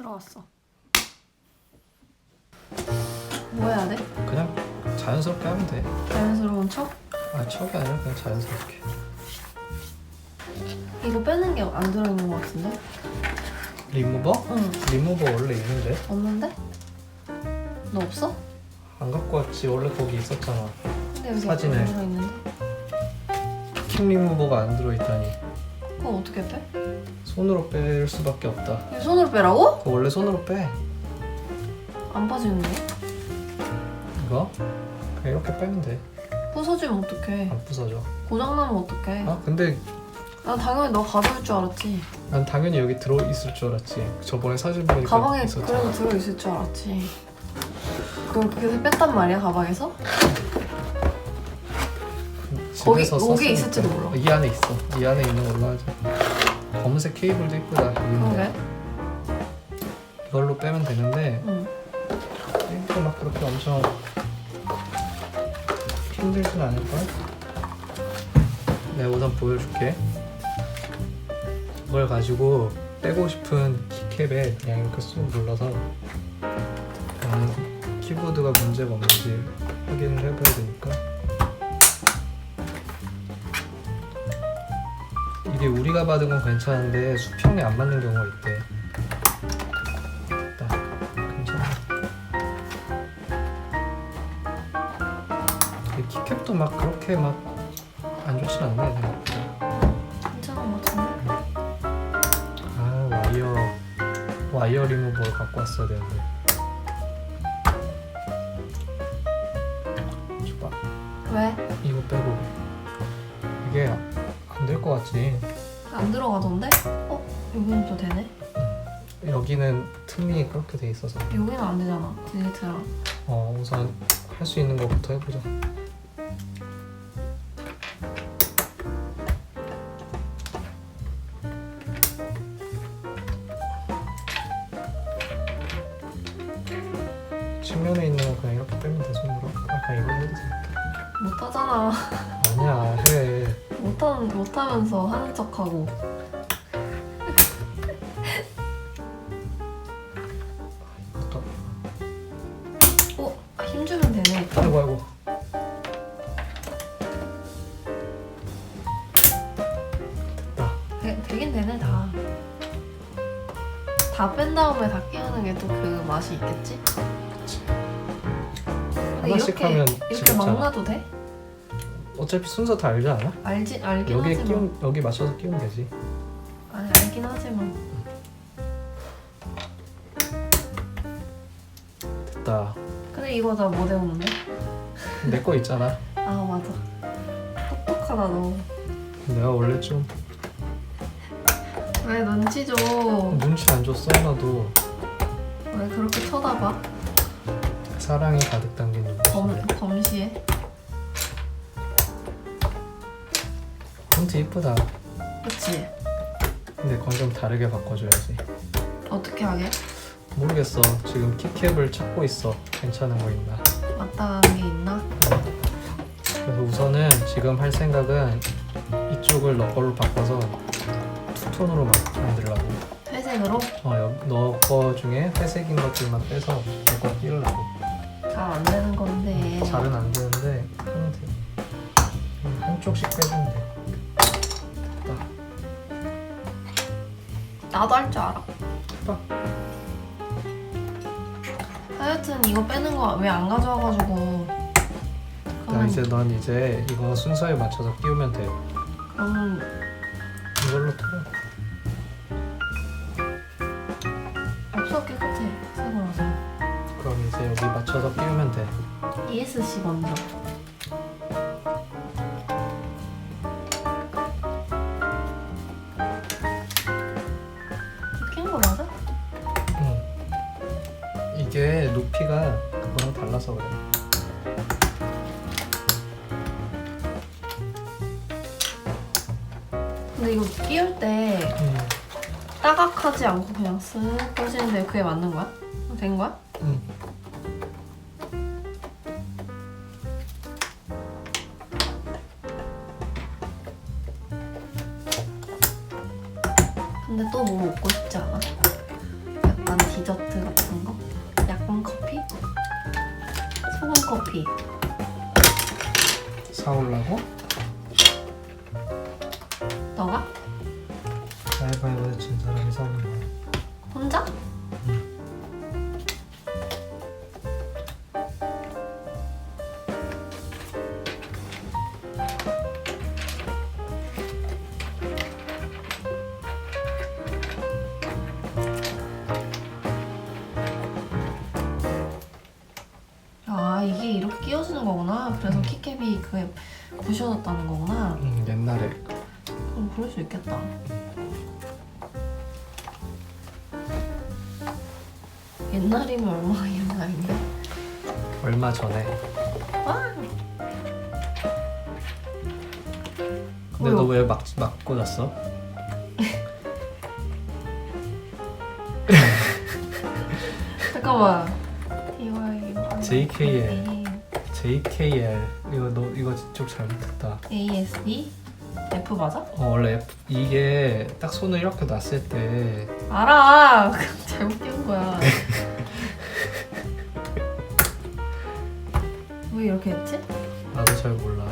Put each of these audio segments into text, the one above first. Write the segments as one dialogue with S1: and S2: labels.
S1: 들어갔어. 뭐 해야 돼?
S2: 그냥 자연스럽게 하면 돼.
S1: 자연스러운 척?
S2: 아 척이 아니라 그냥 자연스럽게.
S1: 이거 빼는 게 안 들어있는 것 같은데?
S2: 리무버?
S1: 응.
S2: 리무버 원래 있는데?
S1: 없는데? 너 없어?
S2: 안 갖고 왔지. 원래 거기 있었잖아.
S1: 근데 여기
S2: 사진에.
S1: 안 들어있는데?
S2: 킥 리무버가 안 들어있다니.
S1: 그거 어떻게 빼?
S2: 손으로 뺄 수밖에 없다.
S1: 이거 손으로 빼라고?
S2: 그거 원래 손으로 빼.
S1: 안 빠지는데?
S2: 이거? 그냥 이렇게 빼면 돼.
S1: 부서지면 어떡해?
S2: 안 부서져.
S1: 고장나면 어떡해?
S2: 아 근데
S1: 난 당연히 너 가져올 줄 알았지.
S2: 난 당연히 여기 들어있을 줄 알았지. 저번에 사진 보니까
S1: 가방에
S2: 있었잖아.
S1: 그래도 들어있을 줄 알았지. 그걸 그래서 뺐단 말이야, 가방에서? 거기
S2: 집에서
S1: 여기
S2: 썼으니까.
S1: 있을지도 몰라.
S2: 이 안에 있어. 이 안에 있는 걸로 하자. 검은색 케이블도 이쁘다.
S1: 그러게?
S2: 이걸로 빼면 되는데
S1: 응.
S2: 이거 막 그렇게 엄청 힘들진 않을걸? 내가 우선 보여줄게. 이걸 가지고 빼고 싶은 키캡에 그냥 이렇게 쑥 눌러서 키보드가 문제가 없는지 확인을 해봐야 되니까. 이게 우리가 받은 건 괜찮은데 수평이 안 맞는 경우가 있대. 됐다. 괜찮아. 이 키캡도 막 그렇게 막 안 좋진 않네 생각보다.
S1: 괜찮은 것 같은데?
S2: 아 와이어 리무버를 갖고 왔어야 되는데. 줘봐.
S1: 왜?
S2: 이거 빼고 이게 안 될 것 같지.
S1: 안 들어가던데? 어? 여기는 또 되네?
S2: 여기는 틈이 그렇게 돼 있어서
S1: 여기는 안 되잖아, 딜리트랑.
S2: 우선 할 수 있는 것부터 해보자. 측면에 있는 거 그냥 이렇게 빼면 돼. 손으로. 그냥 이걸로 해도 돼.
S1: 못하잖아.
S2: 아니야 해.
S1: 못하면서 하는 척하고.
S2: 이것도.
S1: 힘주면 되네.
S2: 아이고 됐다.
S1: 되긴 되네, 다. 다 뺀 다음에 다 끼우는 게 또 그 맛이 있겠지? 근데
S2: 하나씩 하면
S1: 이렇게
S2: 지겹잖아.
S1: 막 놔도 돼?
S2: 어차피 순서 다 알지 않아?
S1: 알긴
S2: 여기에
S1: 하지만.
S2: 여기 맞춰서 끼우면 되지.
S1: 아니, 알긴 하지만.
S2: 됐다.
S1: 근데 이거 다 못 외우는데?
S2: 내 거 있잖아.
S1: 아, 맞아. 똑똑하다, 너.
S2: 내가 원래 좀
S1: 왜 눈치 줘?
S2: 눈치 안 줬어. 나도
S1: 왜 그렇게 쳐다봐?
S2: 사랑이 가득 담긴 눈치.
S1: 범시에?
S2: 폰트 이쁘다.
S1: 그치?
S2: 근데 그건 좀 다르게 바꿔줘야지.
S1: 어떻게 하게?
S2: 모르겠어. 지금 키캡을 찾고 있어. 괜찮은 거 있나?
S1: 맞다 게 있나?
S2: 그래서 우선은 지금 할 생각은 이쪽을 너 걸로 바꿔서 투톤으로 만들려고.
S1: 회색으로?
S2: 너 거 중에 회색인 것들만 빼서 내 거 끼우려고.
S1: 잘 안 되는 건데.
S2: 잘은 안 되는데 하면 돼. 한쪽씩 빼주면 돼. 됐다.
S1: 나도 할 줄 알아.
S2: 해봐.
S1: 하여튼 이거 빼는 거 왜 안 가져와가지고.
S2: 넌 이제 이거 순서에 맞춰서 끼우면 돼.
S1: 그러면
S2: 이걸로 털어.
S1: 없어, 깨끗해. 새 거라서.
S2: 그럼 이제 여기 맞춰서 끼우면 돼.
S1: ESC 먼저. 이렇게 한 거 맞아?
S2: 응. 이게 높이가 그거랑 달라서 그래.
S1: 근데 이거 끼울 때 따각하지 않고 그냥 쓱 펴지는데 그게 맞는 거야? 된 거야?
S2: 응.
S1: 근데 또 뭐 먹고 싶지 않아? 약간 디저트 같은 거? 약간 커피? 소금 커피.
S2: 사오려고?
S1: 너가?
S2: 가위바위보에 진 사람이 사는 거야.
S1: 혼자? 아 이게 이렇게 끼워지는 거구나. 그래서 키캡이 그게 부셔졌다는 거구나.
S2: 옛날에.
S1: 그럴 수 있겠다. 옛날이면 얼마나 옛날인데?
S2: 얼마 전에.
S1: 아!
S2: 근데 너 왜 막 꽂았어?
S1: 잠깐만.
S2: JKL 이거 너 이거 좀 잘못했다.
S1: ASD? F 맞아?
S2: 원래 이게 딱 손을 이렇게 놨을 때
S1: 알아. 잘못 끼운 거야. 왜 이렇게 했지?
S2: 나도 잘 몰라.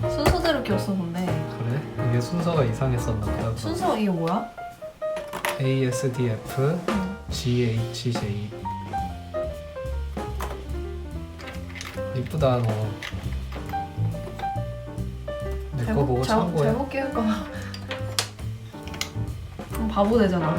S1: 순서대로 끼웠어 근데.
S2: 그래? 이게 순서가 이상했었나 보다.
S1: 순서 이게 뭐야?
S2: ASDF
S1: 응.
S2: GHJ. 이쁘다 너. 내 거 보고 참고해.
S1: 잘못 끼울까 봐. 그럼 바보 되잖아.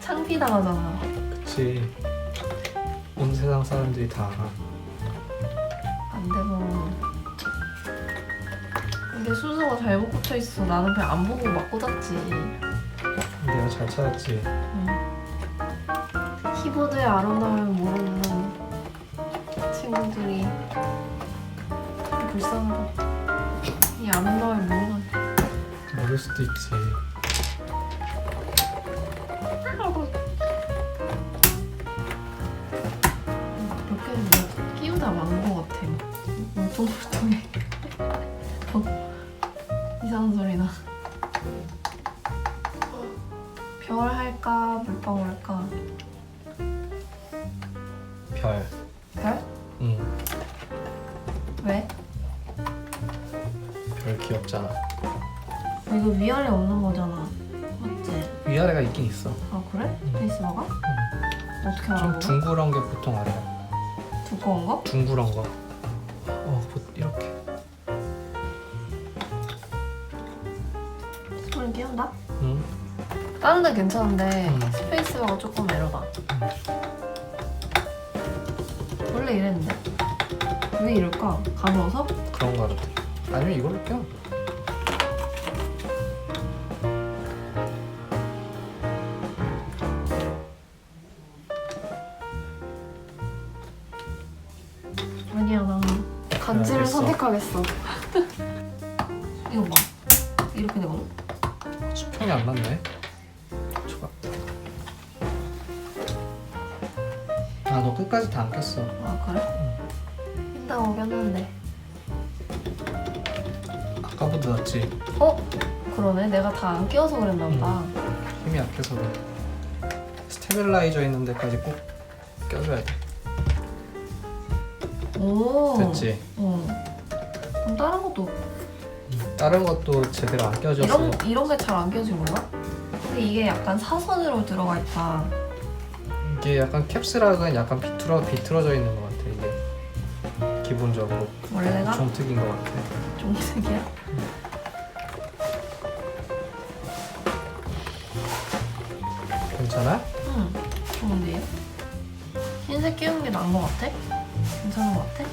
S1: 창피당하잖아.
S2: 그치. 온 세상 사람들이 다 알아.
S1: 안 되고. 이게 순서가 잘못 꽂혀 있어. 나는 그냥 안 보고 막 꽂았지.
S2: 내가 잘 찾았지.
S1: 응. 키보드의 아름다움을 모르는 친구들이 참 불쌍하다. 이 아름다움을 모르는.
S2: 모를 수도 있지.
S1: 몇 개는 끼우다 많은 것 같아. 울퉁불퉁해. 이상한 소리 나. 별 할까 물방울 할까?
S2: 별.
S1: 별?
S2: 응.
S1: 왜?
S2: 별 귀엽잖아.
S1: 이거 위아래 없는 거잖아. 맞지?
S2: 위아래가 있긴 있어.
S1: 아 그래? 페이스버가? 어떻게
S2: 좀
S1: 알아?
S2: 둥그런 게 보통 아래야.
S1: 두꺼운 거?
S2: 둥그런 거. 이렇게.
S1: 소리 끼운다?
S2: 응.
S1: 다른 데 괜찮은데
S2: 음.
S1: 스페이스바가 조금 에러다. 원래 이랬는데 왜 이럴까? 가벼워서?
S2: 그런가 보다. 아니면 이걸로 껴.
S1: 아니야 나 간지를
S2: 알겠어.
S1: 선택하겠어. 이거 봐. 이렇게 되거든?
S2: 수평이 안 맞네. 좋아. 너 끝까지 다 안 꼈어.
S1: 아 그래? 힘다고 꼈는데.
S2: 아까보다 낫지.
S1: 그러네. 내가 다 안 끼워서 그랬나 보다.
S2: 힘이 약해서 그래. 스테빌라이저 있는 데까지 꼭 껴줘야 돼.
S1: 오.
S2: 됐지?
S1: 응. 그럼 다른 것도
S2: 다른 것도 제대로 안 껴져서
S1: 이런 게 잘 안 껴진 건가? 근데 이게 약간 사선으로 들어가 있다.
S2: 이게 약간 캡스락은 약간 비틀어져 있는 것 같아. 이게 기본적으로
S1: 원래가
S2: 좀 특이인 것 같아.
S1: 좀 특이야.
S2: 괜찮아?
S1: 응. 좋은데요? 흰색 끼우는 게 나은 것 같아? 괜찮은 것 같아?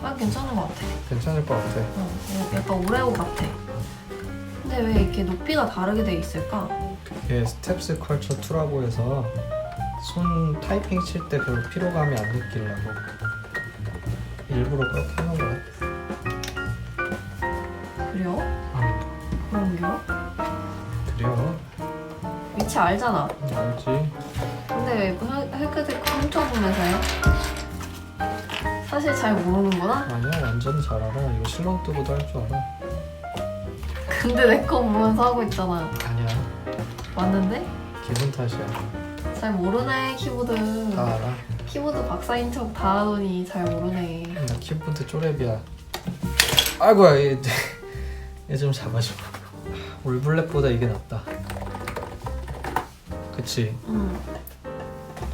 S1: 아 괜찮은 것 같아.
S2: 괜찮을 것 같아.
S1: 약간 오레오 같아. 근데 왜 이렇게 높이가 다르게 돼 있을까?
S2: 이게 스텝스 컬처 2라고 해서 손 타이핑 칠 때 별로 피로감이 안 느끼려고 일부러 그렇게 해놓은 거야.
S1: 그래요? 그런겨?
S2: 그래요?
S1: 위치 알잖아.
S2: 알지?
S1: 근데 왜 헬크테크 훔쳐보면서요? 사실 잘 모르는구나?
S2: 아니야 완전 잘 알아. 이거 실론 뜨고도 할 줄 알아.
S1: 근데 내 거 보면서 하고 있잖아.
S2: 아니야.
S1: 맞는데?
S2: 기분 탓이야.
S1: 잘 모르네 키보드.
S2: 다 알아.
S1: 키보드 박사인 척 다 하더니 잘 모르네.
S2: 나 키보드 쪼렙이야. 아이고야 얘 좀 잡아줘. 올블랙보다 이게 낫다. 그치?
S1: 응.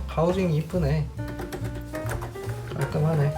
S2: 하우징이 이쁘네. 깔끔하네.